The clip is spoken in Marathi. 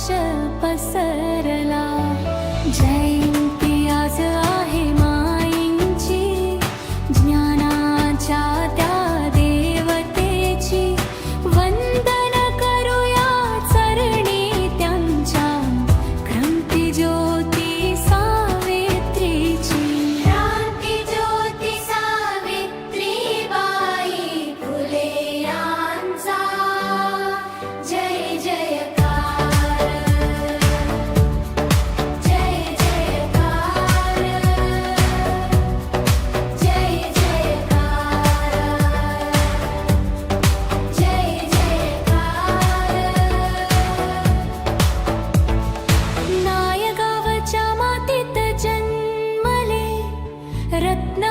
प्रकाश पसरला. जयंती आज आहे माईंची, ज्ञानाच्या त्या देवतेची. वंदन करूया चरणी त्यांच्या, क्रांती ज्योती सावित्रीची. क्रांती ज्योती सावित्रीबाई फुले यांचा जय जयकार. जय जयकार. जय जयकार. जय जयकार. नायगावच्या मातीत जन्मले रत्न